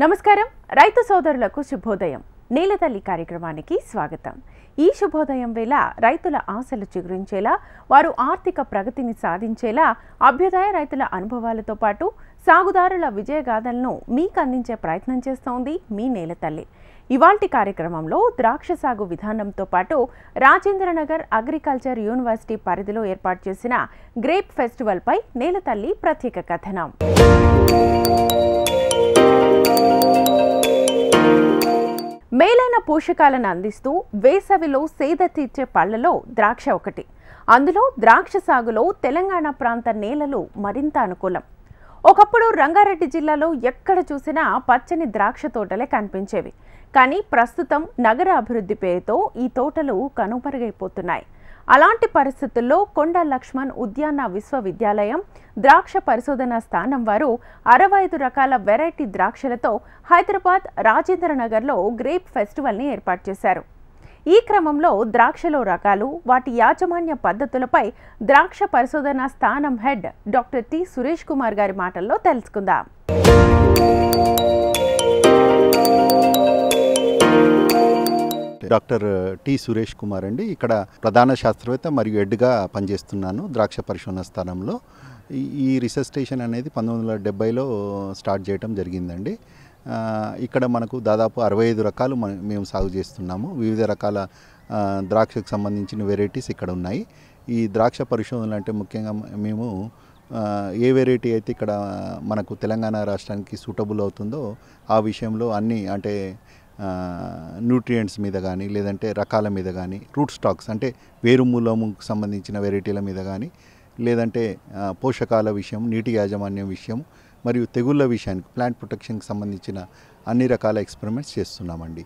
నమస్కారం రైతు సోదరులకు శుభోదయం నీలతల్లి కార్యక్రమానికి స్వాగతం। ఈ శుభోదయం వేళ రైతుల ఆశలు చిగురించేలా వారు ఆర్థిక ప్రగతిని సాధించేలా అభ్యుదయ రైతుల అనుభవాలతో పాటు సాగుదారుల విజయగాథలను మీకు అందించే ప్రయత్నం చేస్తోంది మీ నీలతల్లి। ఇవాల్టి కార్యక్రమంలో ద్రాక్ష సాగు విధానంతో పాటు రాజేంద్రనగర్ అగ్రికల్చర్ యూనివర్సిటీ పరిధిలో ఏర్పాటు చేసిన గ్రేప్ ఫెస్టివల్ పై నీలతల్లి ప్రత్యేక కథనం। మేలైన పోషకాలను అందిస్తూ వేసవిలో సేద తీర్చే పళ్లలో ద్రాక్ష ఒకటి। అందులో ద్రాక్ష సాగులో తెలంగాణ ప్రాంత నేలలు మరింత అనుకూలం। ఒకప్పుడు రంగారెడ్డి జిల్లాలో ఎక్కడ చూసినా పచ్చని ద్రాక్ష తోటలే కనిపించేవి। కానీ ప్రస్తుతం నగర అభివృద్ధి పేరుతో ఈ తోటలు కనుమరుగైపోతున్నాయి। అలాంటి పరిస్థితుల్లో కొండ లక్ష్మణ్ ఉద్యాన విశ్వవిద్యాలయం ద్రాక్ష పరిశోధన స్థానం వారు 65 రకాల వెరైటీ ద్రాక్షలతో హైదరాబాద్ రాజేంద్రనగర్లో గ్రేప్ ఫెస్టివల్ని ఏర్పాటు చేశారు। ఈ క్రమంలో ద్రాక్షలో రకాలు వాటి యాజమాన్య పద్ధతులపై ద్రాక్ష పరిశోధన స్థానం head doctor T Suresh Kumar గారి మాటల్లో తెలుసుకుందాం। డాక్టర్ టి సురేష్ కుమార్ అండి, ఇక్కడ ప్రధాన శాస్త్రవేత్త మరియు హెడ్గా పనిచేస్తున్నాను ద్రాక్ష పరిశోధన స్థానంలో। ఈ రీసెర్చ్ స్టేషన్ అనేది 1970లో స్టార్ట్ చేయడం జరిగిందండి। ఇక్కడ మనకు దాదాపు 65 రకాలు మేము సాగు చేస్తున్నాము। వివిధ రకాల ద్రాక్షకు సంబంధించిన వెరైటీస్ ఇక్కడ ఉన్నాయి। ఈ ద్రాక్ష పరిశోధనలు అంటే ముఖ్యంగా మేము ఏ వెరైటీ అయితే ఇక్కడ మనకు తెలంగాణ రాష్ట్రానికి సూటబుల్ అవుతుందో ఆ విషయంలో అన్నీ అంటే న్యూట్రియంట్స్ మీద కానీ లేదంటే రకాల మీద కానీ రూట్ స్టాక్స్ అంటే వేరుమూలముకు సంబంధించిన వెరైటీల మీద కానీ లేదంటే పోషకాల విషయం నీటి యాజమాన్యం విషయం మరియు తెగుళ్ళ విషయానికి ప్లాంట్ ప్రొటెక్షన్కి సంబంధించిన అన్ని రకాల ఎక్స్పెరిమెంట్స్ చేస్తున్నామండి।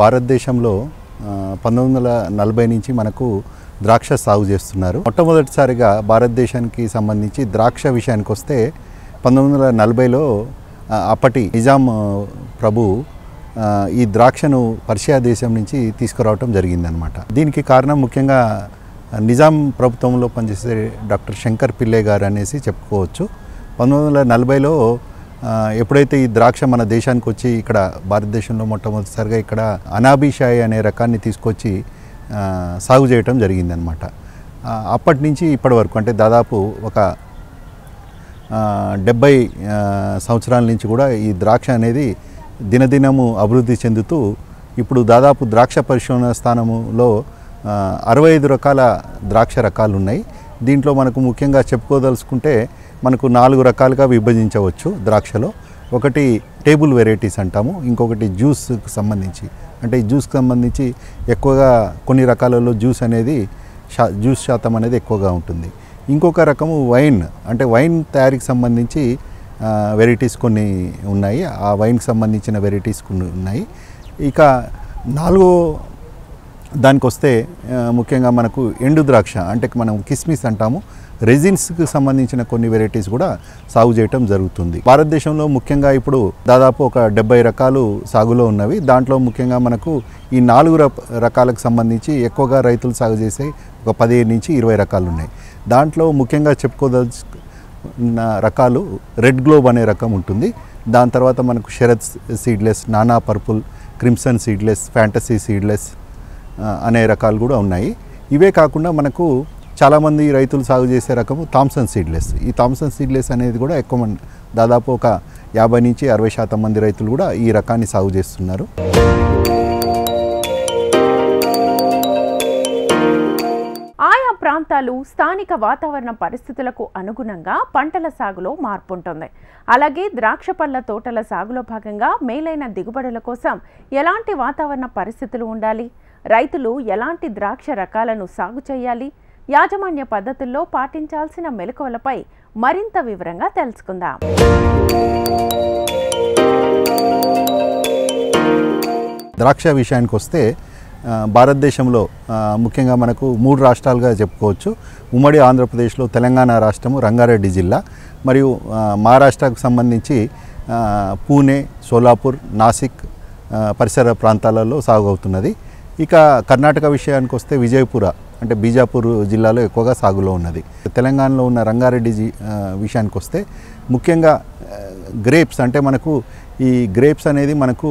భారతదేశంలో 1940 నుంచి మనకు ద్రాక్ష సాగు చేస్తున్నారు। మొట్టమొదటిసారిగా భారతదేశానికి సంబంధించి ద్రాక్ష విషయానికి వస్తే 1940లో అప్పటి నిజాం ప్రభు ఈ ద్రాక్షను పర్షియా దేశం నుంచి తీసుకురావటం జరిగిందనమాట। దీనికి కారణం ముఖ్యంగా నిజాం ప్రభుత్వంలో పనిచేసే డాక్టర్ శంకర్ పిల్లే గారు అనేసి చెప్పుకోవచ్చు। 1940లో ఎప్పుడైతే ఈ ద్రాక్ష మన దేశానికి వచ్చి ఇక్కడ భారతదేశంలో మొట్టమొదటిసారిగా ఇక్కడ అనాబిషాయి అనే రకాన్ని తీసుకొచ్చి సాగు చేయటం జరిగిందనమాట। అప్పటి నుంచి ఇప్పటి వరకు అంటే దాదాపు ఒక 70 సంవత్సరాల నుంచి కూడా ఈ ద్రాక్ష అనేది దినదినము అభివృద్ధి చెందుతూ ఇప్పుడు దాదాపు ద్రాక్ష పరిశోధన స్థానంలో 65 రకాల ద్రాక్ష రకాలు ఉన్నాయి। దీంట్లో మనకు ముఖ్యంగా చెప్పుకోదలుచుకుంటే మనకు 4 రకాలుగా విభజించవచ్చు ద్రాక్షలో। ఒకటి టేబుల్ వెరైటీస్ అంటాము, ఇంకొకటి జ్యూస్కి సంబంధించి అంటే జ్యూస్కి సంబంధించి ఎక్కువగా కొన్ని రకాలలో జ్యూస్ శాతం అనేది ఎక్కువగా ఉంటుంది। ఇంకొక రకము వైన్ అంటే వైన్ తయారీకి సంబంధించి వెరైటీస్ కొన్ని ఉన్నాయి, ఆ వైన్కి సంబంధించిన వెరైటీస్ కొన్ని ఉన్నాయి। ఇక 4వ దానికి వస్తే ముఖ్యంగా మనకు ఎండు ద్రాక్ష అంటే మనం కిస్మిస్ అంటాము, రెజిన్స్కి సంబంధించిన కొన్ని వెరైటీస్ కూడా సాగు చేయటం జరుగుతుంది। భారతదేశంలో ముఖ్యంగా ఇప్పుడు దాదాపు ఒక 70 రకాలు సాగులో ఉన్నవి। దాంట్లో ముఖ్యంగా మనకు ఈ 4 రకాలకు సంబంధించి ఎక్కువగా రైతులు సాగు చేసే ఒక 15 నుంచి 20 రకాలు ఉన్నాయి। దాంట్లో ముఖ్యంగా చెప్పుకోదలుచుకున్న రకాలు రెడ్ గ్లోబ్ అనే రకం ఉంటుంది। దాని తర్వాత మనకు శరత్ సీడ్లెస్, నానా purple, crimson seedless, fantasy seedless అనే రకాలు కూడా ఉన్నాయి। ఇవే కాకుండా మనకు చాలామంది రైతులు సాగు చేసే రకము థామ్సన్ సీడ్లెస్। ఈ థామ్సన్ సీడ్లెస్ అనేది కూడా ఎక్కువ మంది దాదాపు ఒక 50 నుంచి 60% మంది రైతులు కూడా ఈ రకాన్ని సాగు చేస్తున్నారు। ఆయా ప్రాంతాలు స్థానిక వాతావరణ పరిస్థితులకు అనుగుణంగా పంటల సాగులో మార్పు ఉంటుంది। అలాగే ద్రాక్ష పళ్ళ తోటల సాగులో భాగంగా మేలైన దిగుబడుల కోసం ఎలాంటి వాతావరణ పరిస్థితులు ఉండాలి, రైతులు ఎలాంటి ద్రాక్ష రకాలను సాగు చేయాలి, యాజమాన్య పద్ధతుల్లో పాటించాల్సిన మెలకువలపై మరింత వివరంగా తెలుసుకుందాం। ద్రాక్ష విషయానికి వస్తే భారతదేశంలో ముఖ్యంగా మనకు 3 రాష్ట్రాలుగా చెప్పుకోవచ్చు। ఉమ్మడి ఆంధ్రప్రదేశ్లో తెలంగాణ రాష్ట్రము రంగారెడ్డి జిల్లా మరియు మహారాష్ట్రకు సంబంధించి పూణే, సోలాపూర్, నాసిక్ పరిసర ప్రాంతాలలో సాగు అవుతున్నది. ఇక కర్ణాటక విషయానికి వస్తే విజయపుర అంటే బీజాపూర్ జిల్లాలో ఎక్కువగా సాగులో ఉన్నది. తెలంగాణలో ఉన్న రంగారెడ్డి విషయానికి వస్తే ముఖ్యంగా గ్రేప్స్ అంటే మనకు ఈ గ్రేప్స్ అనేది మనకు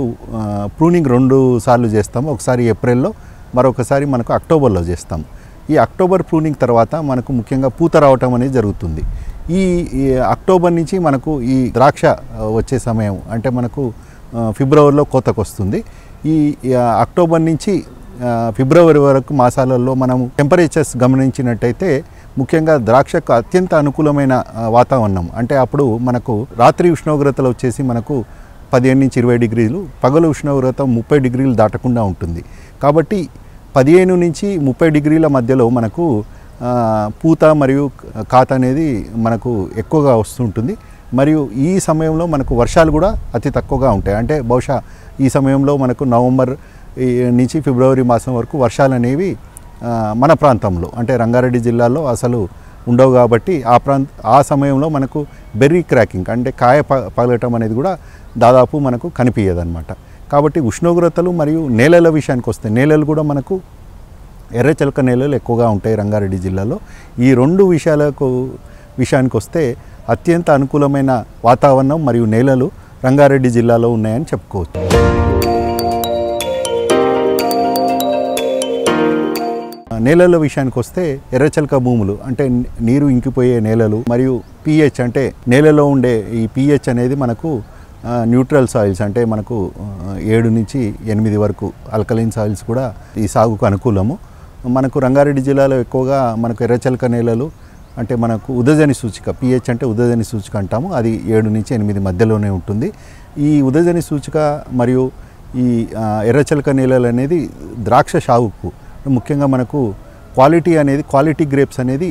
ప్రూనింగ్ 2 సార్లు చేస్తాము. ఒకసారి ఏప్రిల్లో, మరొకసారి మనకు అక్టోబర్లో చేస్తాము. ఈ అక్టోబర్ ప్రూనింగ్ తర్వాత మనకు ముఖ్యంగా పూత రావటం అనేది జరుగుతుంది. ఈ అక్టోబర్ నుంచి మనకు ఈ ద్రాక్ష వచ్చే సమయం అంటే మనకు ఫిబ్రవరిలో కోతకు వస్తుంది. ఈ అక్టోబర్ నుంచి ఫిబ్రవరి వరకు మాసాలలో మనము టెంపరేచర్స్ గమనించినట్టయితే ముఖ్యంగా ద్రాక్షకు అత్యంత అనుకూలమైన వాతావరణం. అంటే అప్పుడు మనకు రాత్రి ఉష్ణోగ్రతలు వచ్చేసి మనకు 15 నుంచి 20 డిగ్రీలు, పగలు ఉష్ణోగ్రత 30 డిగ్రీలు దాటకుండా ఉంటుంది. కాబట్టి 15 నుంచి 30 డిగ్రీల మధ్యలో మనకు పూత మరియు కాత అనేది మనకు ఎక్కువగా వస్తుంటుంది. మరియు ఈ సమయంలో మనకు వర్షాలు కూడా అతి తక్కువగా ఉంటాయి. అంటే బహుశా ఈ సమయంలో మనకు నవంబర్ నుంచి ఫిబ్రవరి మాసం వరకు వర్షాలు అనేవి మన ప్రాంతంలో అంటే రంగారెడ్డి జిల్లాలో అసలు ఉండవు. కాబట్టి ఆ సమయంలో మనకు బెర్రీ క్రాకింగ్ అంటే కాయ పగలటం అనేది కూడా దాదాపు మనకు కనిపించదన్నమాట. కాబట్టి ఉష్ణోగ్రతలు మరియు నేలల విషయానికి వస్తే నేలలు కూడా మనకు ఎర్రచలక నేలలు ఎక్కువగా ఉంటాయి రంగారెడ్డి జిల్లాలో. ఈ 2 విషయానికి వస్తే అత్యంత అనుకూలమైన వాతావరణం మరియు నేలలు రంగారెడ్డి జిల్లాలో ఉన్నాయని చెప్పుకోవచ్చు. నేలల విషయానికి వస్తే ఎర్రచలక భూములు అంటే నీరు ఇంకిపోయే నేలలు మరియు pH అంటే నేలలో ఉండే ఈ pH అనేది మనకు న్యూట్రల్ సాయిల్స్ అంటే మనకు 7 నుంచి 8 వరకు ఆల్కలైన్ సాయిల్స్ కూడా ఈ సాగుకు అనుకూలము. మనకు రంగారెడ్డి జిల్లాలో ఎక్కువగా మనకు ఎర్రచలక నేలలు అంటే మనకు ఉదజని సూచిక pH అంటే ఉదజని సూచిక అంటాము. అది 7 నుంచి 8 మధ్యలోనే ఉంటుంది. ఈ ఉదజని సూచిక మరియు ఈ ఎర్రచలక నేలలు అనేది ద్రాక్ష సాగుకు ముఖ్యంగా మనకు క్వాలిటీ గ్రేప్స్ అనేది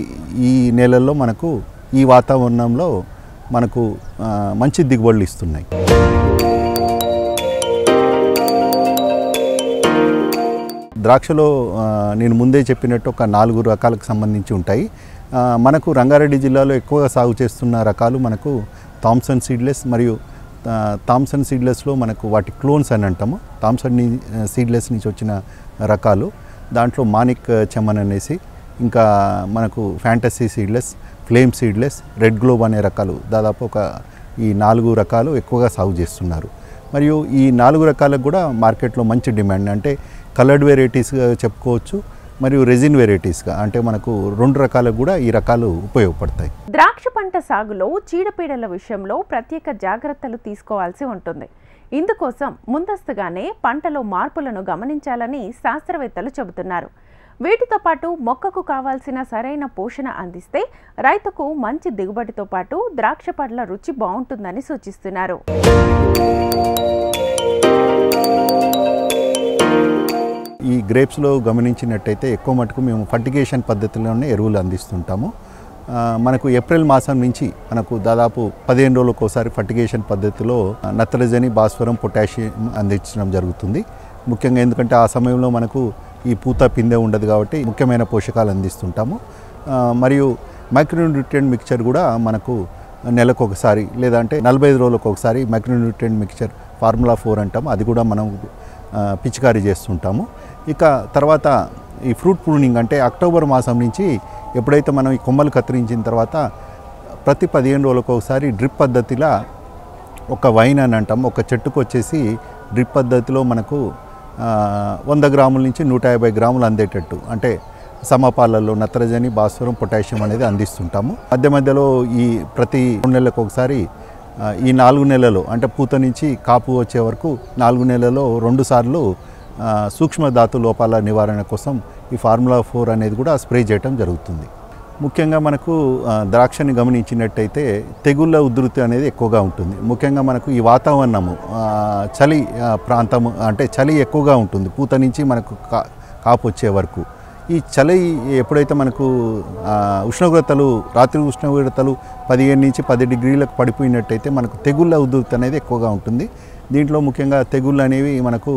ఈ నేలల్లో మనకు ఈ వాతావరణంలో మనకు మంచి దిగుబడులు ఇస్తున్నాయి. ద్రాక్షలో నేను ముందే చెప్పినట్టు ఒక 4 రకాలకు సంబంధించి ఉంటాయి. మనకు రంగారెడ్డి జిల్లాలో ఎక్కువగా సాగు చేస్తున్న రకాలు మనకు థామ్సన్ సీడ్లెస్ మరియు థామ్సన్ సీడ్లెస్లో మనకు వాటి క్లోన్స్ అని అంటాము. థామ్సన్ సీడ్లెస్ నుంచి వచ్చిన రకాలు దాంట్లో మానిక్ చెమన్ అనేసి ఇంకా మనకు fantasy seedless, flame seedless, red globe అనే రకాలు దాదాపు ఈ 4 రకాలు ఎక్కువగా సాగు చేస్తున్నారు. మరియు ఈ 4 రకాలకు కూడా మార్కెట్లో మంచి డిమాండ్ అంటే కలర్డ్ వెరైటీస్గా చెప్పుకోవచ్చు మరియు రెజిన్ వెరైటీస్గా అంటే మనకు 2 రకాలకు కూడా ఈ రకాలు ఉపయోగపడతాయి. ద్రాక్ష పంట సాగులో చీడపీడల విషయంలో ప్రత్యేక జాగ్రత్తలు తీసుకోవాల్సి ఉంటుంది. ఇందుకోసం ముందస్తుగానే పంటలో మార్పులను గమనించాలని శాస్త్రవేత్తలు చెబుతున్నారు. వీటితో పాటు మొక్కకు కావాల్సిన సరైన పోషణ అందిస్తే రైతుకు మంచి దిగుబడితో పాటు ద్రాక్ష పండ్ల రుచి బాగుంటుందని సూచిస్తున్నారు. ఈ గ్రేప్స్లో గమనించినట్టయితే ఎక్కువ మటుకు మేము ఫర్టిగేషన్ పద్ధతిలోనే ఎరువులు అందిస్తుంటాము. మనకు ఏప్రిల్ మాసం నుంచి మనకు దాదాపు 15 రోజులకు ఒకసారి ఫర్టిగేషన్ పద్ధతిలో నత్రజని, భాస్వరం, పొటాషియం అందించడం జరుగుతుంది. ముఖ్యంగా ఎందుకంటే ఆ సమయంలో మనకు ఈ పూత పిందె ఉండదు కాబట్టి ముఖ్యమైన పోషకాలు అందిస్తుంటాము. మరియు మైక్రోన్యూట్రియంట్ మిక్చర్ కూడా మనకు నెలకు ఒకసారి లేదంటే 45 రోజులకు ఒకసారి మైక్రోన్యూట్రియంట్ మిక్చర్ ఫార్ములా 4 అంటాము. అది కూడా మనం పిచికారీ చేస్తుంటాము. ఇక తర్వాత ఈ ఫ్రూట్ ప్రూనింగ్ అంటే అక్టోబర్ మాసం నుంచి ఎప్పుడైతే మనం ఈ కొమ్మలు కత్తిరించిన తర్వాత ప్రతి 15 రోజులకు ఒకసారి డ్రిప్ పద్ధతిలో ఒక వైన్ అని అంటాం. ఒక చెట్టుకు వచ్చేసి డ్రిప్ పద్ధతిలో మనకు 100 గ్రాముల నుంచి 150 గ్రాములు అందేటట్టు అంటే సమపాలలో నత్రజని, భాస్వరం, పొటాషియం అనేది అందిస్తుంటాము. మధ్యలో ఈ ప్రతి 2 నెలలకు ఒకసారి ఈ 4 నెలలు అంటే పూత నుంచి కాపు వచ్చే వరకు 4 నెలల్లో 2 సార్లు సూక్ష్మ ధాతు లోపాల నివారణ కోసం ఈ ఫార్ములా 4 అనేది కూడా స్ప్రే చేయడం జరుగుతుంది. ముఖ్యంగా మనకు ద్రాక్షని గమనించినట్టయితే తెగుళ్ళ ఉధృతి అనేది ఎక్కువగా ఉంటుంది. ముఖ్యంగా మనకు ఈ వాతావరణము చలి ప్రాంతము అంటే చలి ఎక్కువగా ఉంటుంది పూత నుంచి మనకు కాపు వచ్చే వరకు. ఈ చలి ఎప్పుడైతే మనకు రాత్రి ఉష్ణోగ్రతలు 15 నుంచి 10 డిగ్రీలకు పడిపోయినట్టయితే మనకు తెగుళ్ళ ఉధృతి అనేది ఎక్కువగా ఉంటుంది. దీంట్లో ముఖ్యంగా తెగుళ్ళు అనేవి మనకు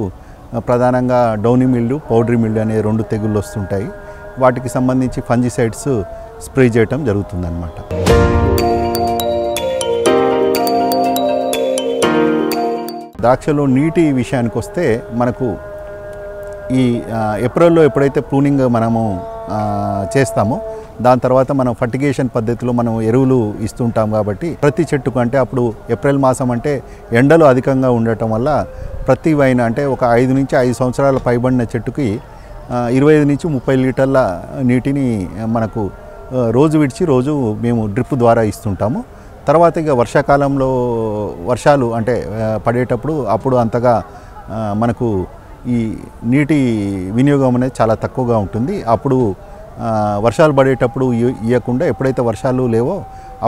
ప్రధానంగా డౌనీ మిల్డ్, పౌడరీ మిల్డ్ అనే 2 తెగుళ్ళు వస్తుంటాయి. వాటికి సంబంధించి ఫంజిసైడ్స్ స్ప్రే చేయటం జరుగుతుందన్నమాట. ద్రాక్షలో నీటి విషయానికి వస్తే మనకు ఈ ఏప్రిల్లో ఎప్పుడైతే ప్రూనింగ్ మనము చేస్తామో దాని తర్వాత మనం ఫర్టిగేషన్ పద్ధతిలో మనం ఎరువులు ఇస్తుంటాం కాబట్టి ప్రతి చెట్టుకు అంటే అప్పుడు ఏప్రిల్ మాసం అంటే ఎండలు అధికంగా ఉండటం వల్ల ప్రతి వైన అంటే ఒక 5 నుంచి 5 సంవత్సరాల పైబడిన చెట్టుకి 25 నుంచి 30 లీటర్ల నీటిని మనకు రోజు విడిచి రోజు మేము డ్రిప్ ద్వారా ఇస్తుంటాము. తర్వాత ఇక వర్షాకాలంలో వర్షాలు అంటే పడేటప్పుడు అప్పుడు అంతగా మనకు ఈ నీటి వినియోగం అనేది చాలా తక్కువగా ఉంటుంది. అప్పుడు వర్షాలు పడేటప్పుడు ఇవ్వకుండా ఎప్పుడైతే వర్షాలు లేవో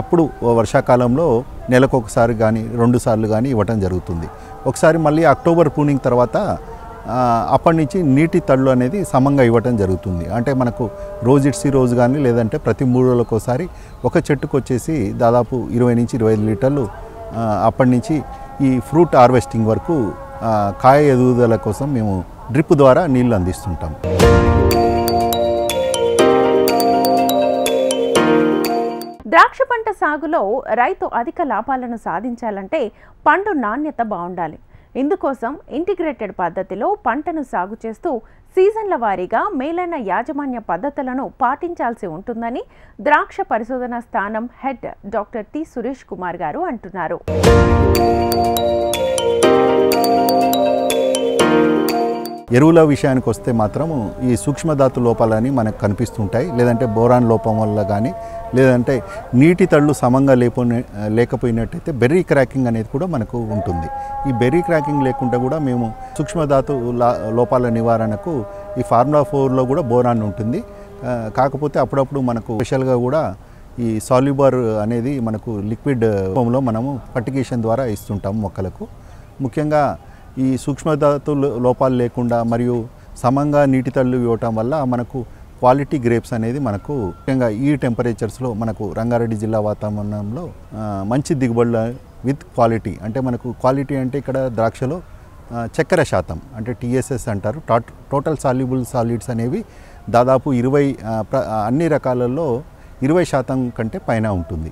అప్పుడు వర్షాకాలంలో నెలకొకసారి కానీ 2 సార్లు కానీ ఇవ్వటం జరుగుతుంది. ఒకసారి మళ్ళీ అక్టోబర్ ప్రూనింగ్ తర్వాత అప్పటి నుంచి నీటి తళ్ళు అనేది సమంగా ఇవ్వటం జరుగుతుంది. అంటే మనకు రోజు ఇడ్సి రోజు కానీ లేదంటే ప్రతి 3 రోజులకు ఒకసారి ఒక చెట్టుకు వచ్చేసి దాదాపు 20 నుంచి 25 లీటర్లు అప్పటి నుంచి ఈ ఫ్రూట్ హార్వెస్టింగ్ వరకు కాయ ఎదుగుదల కోసం మేము డ్రిప్ ద్వారా నీళ్లు అందిస్తుంటాం. ద్రాక్ష పంట సాగులో రైతు అధిక లాభాలను సాధించాలంటే పండు నాణ్యత బాగుండాలి. ఇందుకోసం ఇంటిగ్రేటెడ్ పద్ధతిలో పంటను సాగు చేస్తూ సీజన్ల వారీగా మేలైన యాజమాన్య పద్ధతులను పాటించాల్సి ఉంటుందని ద్రాక్ష పరిశోధన స్థానం head doctor T Suresh Kumar గారు అంటున్నారు. ఎరువుల విషయానికి వస్తే మాత్రము ఈ సూక్ష్మధాతు లోపాలని మనకు కనిపిస్తుంటాయి. లేదంటే బోరాన్ లోపం వల్ల కానీ లేదంటే నీటి తళ్ళు సమంగా లేకపోయినట్టయితే బెర్రీ క్రాకింగ్ అనేది కూడా మనకు ఉంటుంది. ఈ బెర్రీ క్రాకింగ్ లేకుండా కూడా మేము సూక్ష్మధాతు లోపాల నివారణకు ఈ ఫార్ములా 4లో కూడా బోరాన్ ఉంటుంది. కాకపోతే అప్పుడప్పుడు మనకు స్పెషల్గా కూడా ఈ సాల్యుబర్ అనేది మనకు లిక్విడ్ రూపంలో మనము ఫర్టిగేషన్ ద్వారా ఇస్తుంటాము మొక్కలకు. ముఖ్యంగా ఈ సూక్ష్మధాతు లోపాలు లేకుండా మరియు సమంగా నీటి తళ్ళు ఇవ్వటం వల్ల మనకు క్వాలిటీ గ్రేప్స్ అనేది మనకు ముఖ్యంగా ఈ టెంపరేచర్స్లో మనకు రంగారెడ్డి జిల్లా వాతావరణంలో మంచి దిగుబడుల విత్ క్వాలిటీ. అంటే మనకు క్వాలిటీ అంటే ఇక్కడ ద్రాక్షలో చక్కెర శాతం అంటే TSS అంటారు, టోటల్ సాల్యుబుల్ సాలిడ్స్ అనేవి దాదాపు 20 అన్ని రకాలలో 20% కంటే పైన ఉంటుంది.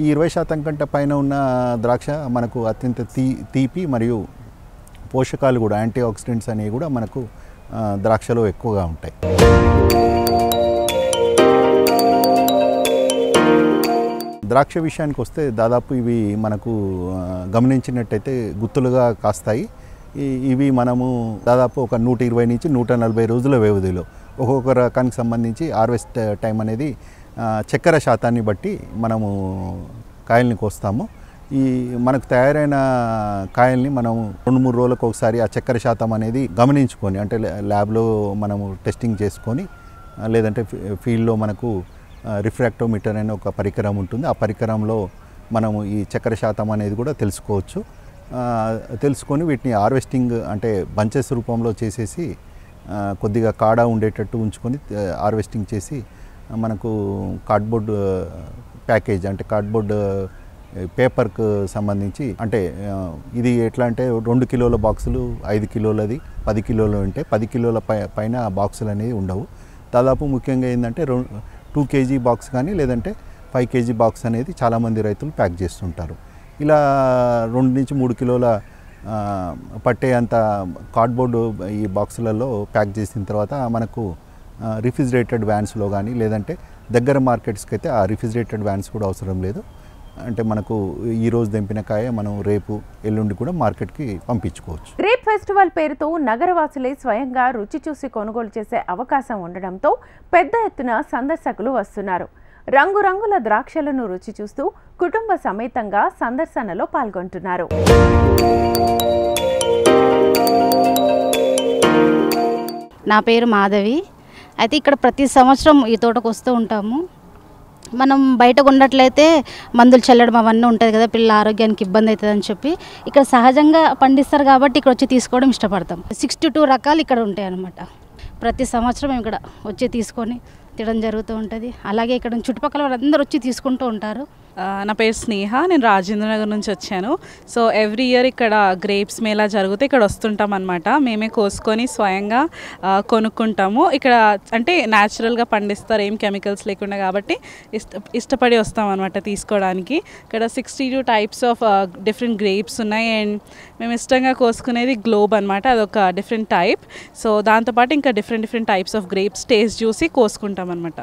ఈ 20% కంటే పైన ఉన్న ద్రాక్ష మనకు అత్యంత తీపి మరియు పోషకాలు కూడా యాంటీ ఆక్సిడెంట్స్ అనేవి కూడా మనకు ద్రాక్షలో ఎక్కువగా ఉంటాయి. ద్రాక్ష విషయానికి వస్తే దాదాపు ఇవి మనకు గమనించినట్టయితే గుత్తులుగా కాస్తాయి. ఇవి మనము దాదాపు ఒక 120 నుంచి 140 రోజుల వ్యవధిలో ఒక్కొక్క రకానికి సంబంధించి హార్వెస్ట్ టైం అనేది చక్కెర శాతాన్ని బట్టి మనము కాయల్ని కోస్తాము. ఈ మనకు తయారైన కాయల్ని మనము 2-3 రోజులకు ఒకసారి ఆ చక్కెర శాతం అనేది గమనించుకొని అంటే ల్యాబ్లో మనము టెస్టింగ్ చేసుకొని లేదంటే ఫీల్డ్లో మనకు రిఫ్రాక్టోమీటర్ అనే ఒక పరికరం ఉంటుంది. ఆ పరికరంలో మనము ఈ చక్కెర శాతం అనేది కూడా తెలుసుకోవచ్చు. తెలుసుకొని వీటిని హార్వెస్టింగ్ అంటే బంచెస్ రూపంలో చేసేసి కొద్దిగా కాడా ఉండేటట్టు ఉంచుకొని హార్వెస్టింగ్ చేసి మనకు కార్డ్బోర్డ్ ప్యాకేజ్ అంటే కార్డ్బోర్డ్ పేపర్కు సంబంధించి అంటే ఇది ఎట్లా అంటే 2 కిలోల బాక్సులు 5 కిలోలది 10 కిలోలు ఉంటే 10 కిలోల పైన బాక్సులు అనేవి ఉండవు. దాదాపు ముఖ్యంగా ఏంటంటే 2 కేజీ బాక్స్ కానీ లేదంటే 5 కేజీ బాక్స్ అనేది చాలామంది రైతులు ప్యాక్ చేస్తుంటారు. ఇలా 2 నుంచి 3 కిలోల పట్టే అంత కార్డ్బోర్డు ఈ బాక్సులలో ప్యాక్ చేసిన తర్వాత మనకు రిఫ్రిజిరేటెడ్ వ్యాన్స్లో కానీ లేదంటే దగ్గర మార్కెట్స్కి అయితే ఆ రిఫ్రిజిరేటెడ్ వ్యాన్స్ కూడా అవసరం లేదు. అంటే మనకు ఈరోజు తెంపిన కాయ మనం రేపు ఎల్లుండి కూడా మార్కెట్కి పంపించుకోవచ్చు. గ్రేప్ ఫెస్టివల్ పేరుతో నగరవాసులే స్వయంగా రుచి చూసి కొనుగోలు చేసే అవకాశం ఉండడంతో పెద్ద ఎత్తున సందర్శకులు వస్తున్నారు. రంగురంగుల ద్రాక్షలను రుచి చూస్తూ కుటుంబ సమేతంగా సందర్శనలో పాల్గొంటున్నారు. నా పేరు మాధవి. అయితే ఇక్కడ ప్రతి సంవత్సరం ఈ తోటకు వస్తూ ఉంటాము. మనం బయట ఉన్నట్లయితే మందులు చల్లడం అవన్నీ ఉంటుంది కదా, పిల్లల ఆరోగ్యానికి ఇబ్బంది అవుతుందని చెప్పి ఇక్కడ సహజంగా పండిస్తారు కాబట్టి ఇక్కడ వచ్చి తీసుకోవడం ఇష్టపడతాం. 62 రకాలు ఇక్కడ ఉంటాయి అన్నమాట. ప్రతి సంవత్సరం మేము ఇక్కడ వచ్చి తీసుకొని తినడం జరుగుతూ ఉంటుంది. అలాగే ఇక్కడ చుట్టుపక్కల వాళ్ళందరూ వచ్చి తీసుకుంటూ ఉంటారు. నా పేరు స్నేహ, నేను రాజేంద్రనగర్ నుంచి వచ్చాను. సో ఎవ్రీ ఇయర్ ఇక్కడ గ్రేప్స్ మేళా జరిగితే ఇక్కడ వస్తుంటాం అనమాట. మేమే కోసుకొని స్వయంగా కొనుక్కుంటాము. ఇక్కడ అంటే న్యాచురల్గా పండిస్తారు, ఏం కెమికల్స్ లేకుండా, కాబట్టి ఇష్టపడి వస్తాం అనమాట తీసుకోవడానికి. ఇక్కడ 62 టైప్స్ ఆఫ్ డిఫరెంట్ గ్రేప్స్ ఉన్నాయి. అండ్ మేము ఇష్టంగా కోసుకునేది గ్లోబ్ అనమాట, అదొక డిఫరెంట్ టైప్. సో దాంతోపాటు ఇంకా different types of grapes taste చూసి కోసుకుంటాం అనమాట.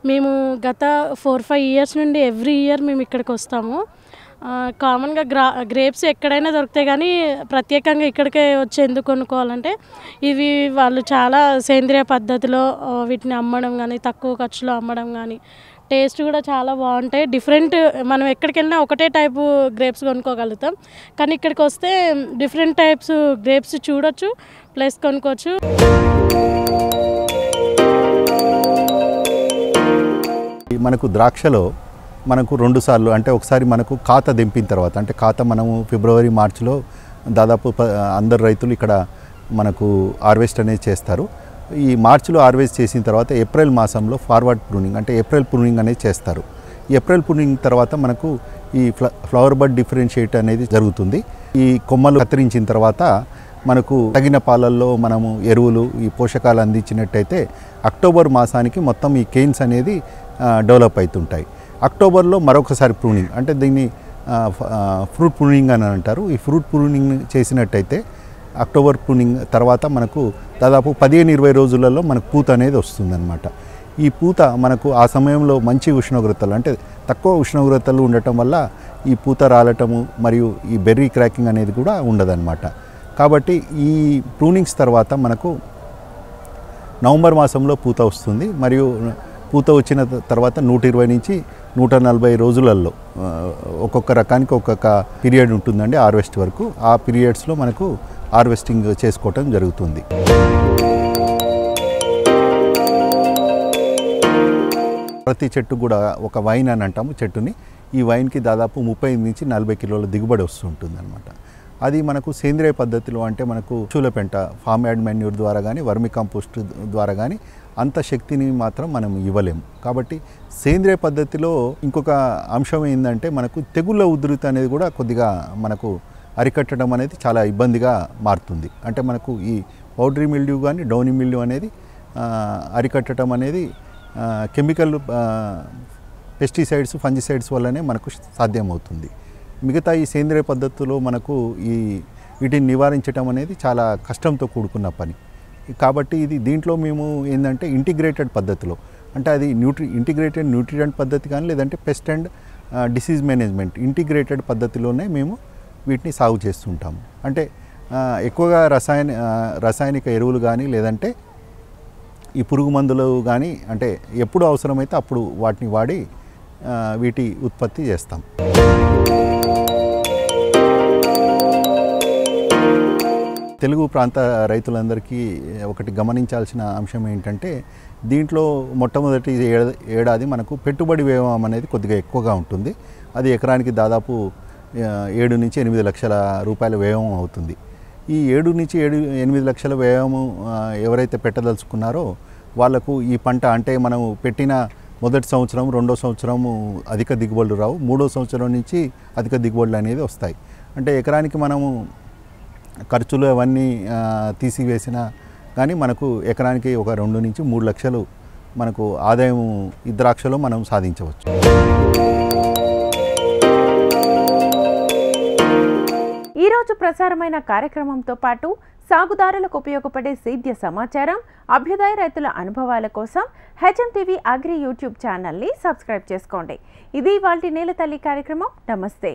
మేము గత 4-5 ఇయర్స్ నుండి ఎవ్రీ ఇయర్ మేము ఇక్కడికి వస్తాము. కామన్గా గ్రేప్స్ ఎక్కడైనా దొరుకుతాయి, కానీ ప్రత్యేకంగా ఇక్కడికే వచ్చి ఎందుకు కొనుక్కోవాలంటే ఇవి వాళ్ళు చాలా సేంద్రియ పద్ధతిలో వీటిని అమ్మడం కానీ, తక్కువ ఖర్చులో అమ్మడం కానీ, టేస్ట్ కూడా చాలా బాగుంటాయి. డిఫరెంట్, మనం ఎక్కడికి వెళ్ళినా ఒకటే టైపు గ్రేప్స్ కొనుక్కోగలుగుతాం, కానీ ఇక్కడికి వస్తే డిఫరెంట్ టైప్స్ గ్రేప్స్ చూడొచ్చు, ప్లస్ కొనుక్కోవచ్చు. మనకు ద్రాక్షలో మనకు 2 సార్లు, అంటే ఒకసారి మనకు ఖాతా దింపిన తర్వాత, అంటే ఖాతా మనము ఫిబ్రవరి మార్చిలో దాదాపు అందరు రైతులు ఇక్కడ మనకు హార్వెస్ట్ అనేది చేస్తారు. ఈ మార్చిలో హార్వెస్ట్ చేసిన తర్వాత ఏప్రిల్ మాసంలో ఫార్వర్డ్ ప్రూనింగ్, అంటే ఏప్రిల్ ప్రూనింగ్ అనేది చేస్తారు. ఈ ఏప్రిల్ ప్రూనింగ్ తర్వాత మనకు ఈ ఫ్లవర్ బడ్ డిఫరెన్షియేట్ అనేది జరుగుతుంది. ఈ కొమ్మలు కత్తిరించిన తర్వాత మనకు తగిన పాలల్లో మనము ఎరువులు, ఈ పోషకాలు అందించినట్టయితే అక్టోబర్ మాసానికి మొత్తం ఈ కేన్స్ అనేది డెవలప్ అవుతుంటాయి. అక్టోబర్లో మరొకసారి ప్రూనింగ్, అంటే దీన్ని ఫ్రూట్ ప్రూనింగ్ అని అంటారు. ఈ ఫ్రూట్ ప్రూనింగ్ చేసినట్టయితే అక్టోబర్ ప్రూనింగ్ తర్వాత మనకు దాదాపు 15-20 రోజులలో మనకు పూత అనేది వస్తుందన్నమాట. ఈ పూత మనకు ఆ సమయంలో మంచి ఉష్ణోగ్రతలు, అంటే తక్కువ ఉష్ణోగ్రతలు ఉండటం వల్ల ఈ పూత రాలటము మరియు ఈ బెర్రీ క్రాకింగ్ అనేది కూడా ఉండదన్నమాట. కాబట్టి ఈ ప్రూనింగ్స్ తర్వాత మనకు నవంబర్ మాసంలో పూత వస్తుంది. మరియు పూత వచ్చిన తర్వాత 120 నుంచి 140 రోజులలో ఒక్కొక్క రకానికి ఒక్కొక్క పీరియడ్ ఉంటుందండి హార్వెస్ట్ వరకు. ఆ పీరియడ్స్లో మనకు హార్వెస్టింగ్ చేసుకోవటం జరుగుతుంది. ప్రతి చెట్టు కూడా ఒక వైన్ అని అంటాము చెట్టుని. ఈ వైన్కి దాదాపు 35 నుంచి 40 కిలోల దిగుబడి వస్తుంటుంది అనమాట. అది మనకు సేంద్రియ పద్ధతిలో, అంటే మనకు పశువుల పెంట, ఫామ్ యార్డ్ మాన్యూర్ ద్వారా కానీ, వర్మి కంపోస్ట్ ద్వారా కానీ అంత శక్తిని మాత్రం మనం ఇవ్వలేము. కాబట్టి సేంద్రియ పద్ధతిలో ఇంకొక అంశం ఏంటంటే మనకు తెగుళ్ళ ఉధృతి అనేది కూడా కొద్దిగా మనకు అరికట్టడం అనేది చాలా ఇబ్బందిగా మారుతుంది. అంటే మనకు ఈ పౌడరీ మిల్డ్యూ కానీ, డౌనీ మిల్డ్యూ అనేది అరికట్టడం అనేది కెమికల్ పెస్టిసైడ్స్, ఫంజిసైడ్స్ వల్లనే మనకు సాధ్యమవుతుంది. మిగతా ఈ సేంద్రియ పద్ధతిలో మనకు వీటిని నివారించడం అనేది చాలా కష్టంతో కూడుకున్న పని. కాబట్టి దీంట్లో మేము ఏంటంటే ఇంటిగ్రేటెడ్ పద్ధతిలో, అంటే అది ఇంటిగ్రేటెడ్ న్యూట్రియంట్ పద్ధతి కానీ, లేదంటే pest and disease management integrated పద్ధతిలోనే మేము వీటిని సాగు చేస్తుంటాము. అంటే ఎక్కువగా రసాయనిక ఎరువులు కానీ, లేదంటే ఈ పురుగు మందులు కానీ, అంటే ఎప్పుడు అవసరమైతే అప్పుడు వాటిని వాడి వీటి ఉత్పత్తి చేస్తాం. తెలుగు ప్రాంత రైతులందరికీ ఒకటి గమనించాల్సిన అంశం ఏంటంటే, దీంట్లో మొట్టమొదటి ఏడాది మనకు పెట్టుబడి వ్యయం అనేది కొద్దిగా ఎక్కువగా ఉంటుంది. అది ఎకరానికి దాదాపు 7 నుంచి 8 లక్షల రూపాయల వ్యయం అవుతుంది. ఈ 7 నుంచి 8 లక్షల వ్యయం ఎవరైతే పెట్టదలుచుకున్నారో వాళ్లకు ఈ పంట, అంటే మనం పెట్టిన మొదటి సంవత్సరం, రెండో సంవత్సరం అధిక దిగుబడులు రావు, మూడో సంవత్సరం నుంచి అధిక దిగుబడులు అనేది వస్తాయి. అంటే ఎకరానికి మనము ఖర్చులు అవన్నీ తీసివేసినా కానీ మనకు ఎకరానికి ఒక 2 నుంచి 3 లక్షలు మనకు ఆదాయం ఈ ద్రాక్షలో మనం సాధించవచ్చు. ఈరోజు ప్రసారమైన కార్యక్రమంతో పాటు సాగుదారులకు ఉపయోగపడే సేద్య సమాచారం, అభ్యుదయ రైతుల అనుభవాల కోసం హెచ్ఎం టీవీ అగ్రి యూట్యూబ్ ఛానల్ని సబ్స్క్రైబ్ చేసుకోండి. ఇది ఇవాల్టి నేల తల్లి కార్యక్రమం. నమస్తే.